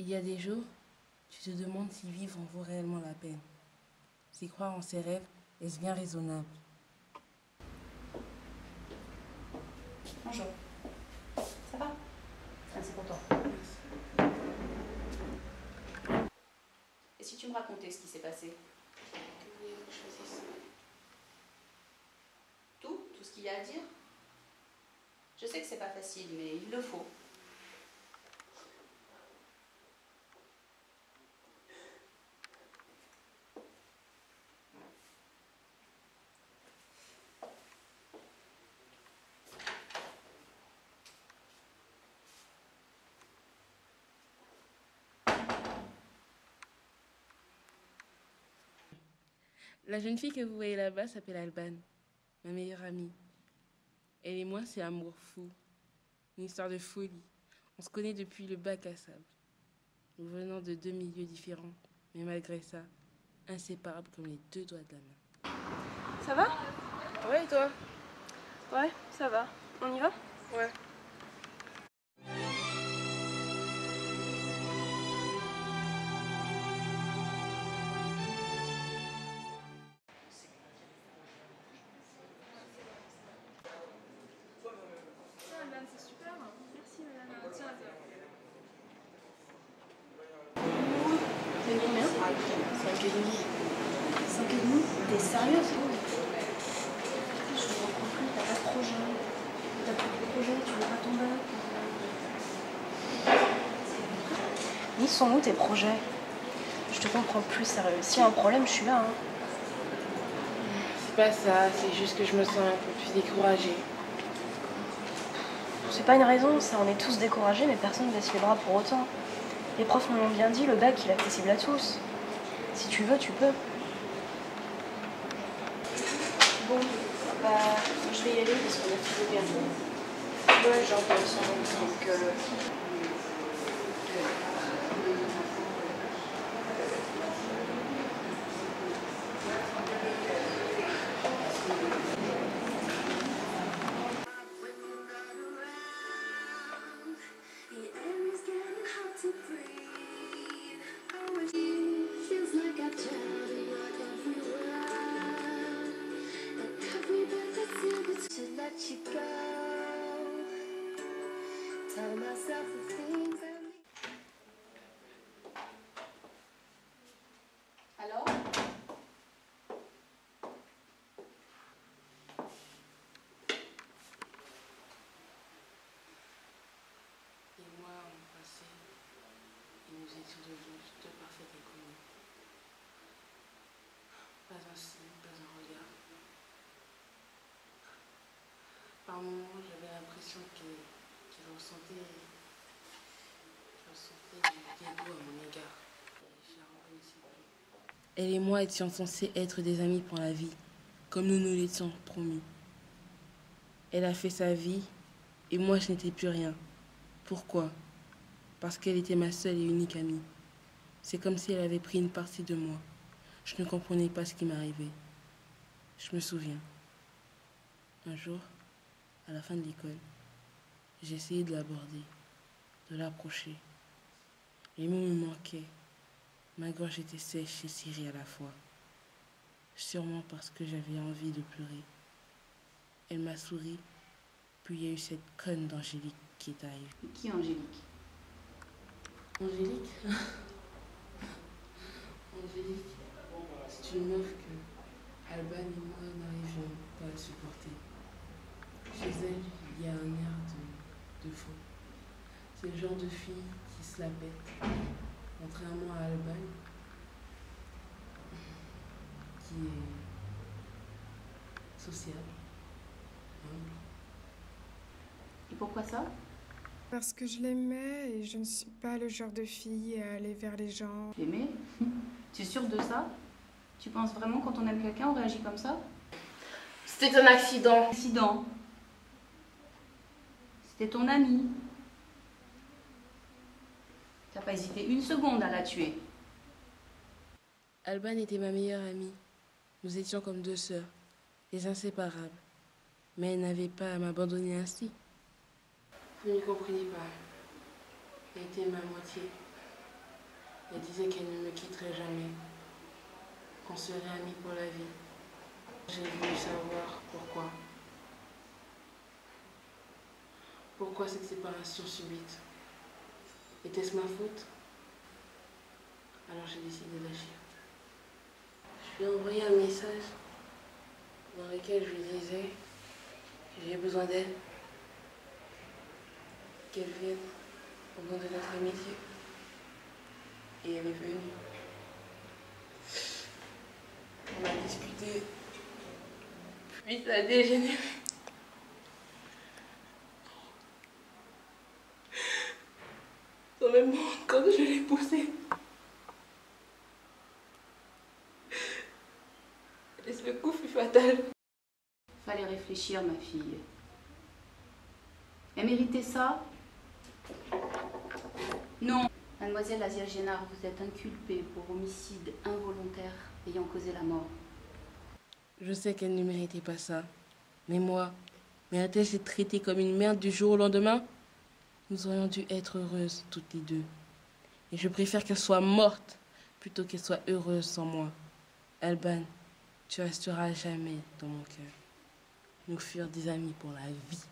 Il y a des jours, tu te demandes si vivre en vaut réellement la peine. Si croire en ses rêves, est-ce bien raisonnable? Bonjour. Ça va? Ah, c'est pour toi. Et si tu me racontais ce qui s'est passé? Tout ce qu'il y a à dire? Je sais que c'est pas facile, mais il le faut. La jeune fille que vous voyez là-bas s'appelle Alban, ma meilleure amie. Elle et moi, c'est amour fou. Une histoire de folie. On se connaît depuis le bac à sable. Nous venons de deux milieux différents, mais malgré ça, inséparables comme les deux doigts de la main. Ça va? Ouais, et toi? Ouais, ça va. On y va? Ouais. C'est super. Merci, madame. Tiens, T'as mis combien? 5,5. 5,5? T'es sérieuse? Je te comprends plus, t'as pas de projet. T'as pas de projet, tu veux pas ton bac. Ils sont où tes projets? Je te comprends plus, sérieux. S'il y a un problème, je suis là. Hein. C'est pas ça, c'est juste que je me sens un peu plus découragée. C'est pas une raison, ça, on est tous découragés, mais personne ne baisse les bras pour autant. Les profs nous l'ont bien dit, le bac, il est accessible à tous. Si tu veux, tu peux. Bon, bah, je vais y aller parce qu'on a tout perdu. Ouais, j'entends ça, donc... Alors? Et moi, on passait et nous étions devenus deux parfaits inconnus. Pas un signe, pas un regard. Par moments, j'avais l'impression qu'il ressentait du dégoût à mon égard. Je la reconnaissais plus. Elle et moi étions censés être des amis pour la vie, comme nous nous l'étions promis. Elle a fait sa vie et moi je n'étais plus rien. Pourquoi? Parce qu'elle était ma seule et unique amie. C'est comme si elle avait pris une partie de moi. Je ne comprenais pas ce qui m'arrivait. Je me souviens. Un jour, à la fin de l'école, j'ai essayé de l'aborder, de l'approcher. Les mots me manquaient. Ma gorge était sèche et serrée à la fois. Sûrement parce que j'avais envie de pleurer. Elle m'a souri, puis il y a eu cette conne d'Angélique qui est arrivée. Qui Angélique? Angélique Angélique, c'est une meuf que Alban et moi n'arrivions pas à supporter. Chez elle, il y a un air de faux. C'est le genre de fille qui se la pète, contrairement à Alban, qui est sociable, humble. Et pourquoi ça? Parce que je l'aimais et je ne suis pas le genre de fille à aller vers les gens. L'aimer? Tu es sûre de ça? Tu penses vraiment quand on aime quelqu'un, on réagit comme ça? C'était un accident. Accident. C'était ton ami. T'as pas hésité une seconde à la tuer. Alban était ma meilleure amie. Nous étions comme deux sœurs, les inséparables. Mais elle n'avait pas à m'abandonner ainsi. Vous ne comprenez pas. Elle était ma moitié. Elle disait qu'elle ne me quitterait jamais, qu'on serait amis pour la vie. J'ai voulu savoir pourquoi. Pourquoi cette séparation subite? Était-ce ma faute? Alors j'ai décidé d'agir. Je lui ai envoyé un message dans lequel je lui disais que j'ai besoin d'elle, qu'elle vienne au nom de notre amitié. Et elle est venue. On a discuté, puis ça a dégénéré. Sans même me rendre compte, je l'ai poussée. Et ce coup fut fatal. Fallait réfléchir, ma fille. Elle méritait ça? Non. Mademoiselle Asia Génard, vous êtes inculpée pour homicide involontaire ayant causé la mort. Je sais qu'elle ne méritait pas ça. Mais moi, méritais-je d'être traitée comme une merde du jour au lendemain? Nous aurions dû être heureuses toutes les deux. Et je préfère qu'elle soit morte plutôt qu'elle soit heureuse sans moi. Alban, tu resteras à jamais dans mon cœur. Nous furent des amis pour la vie.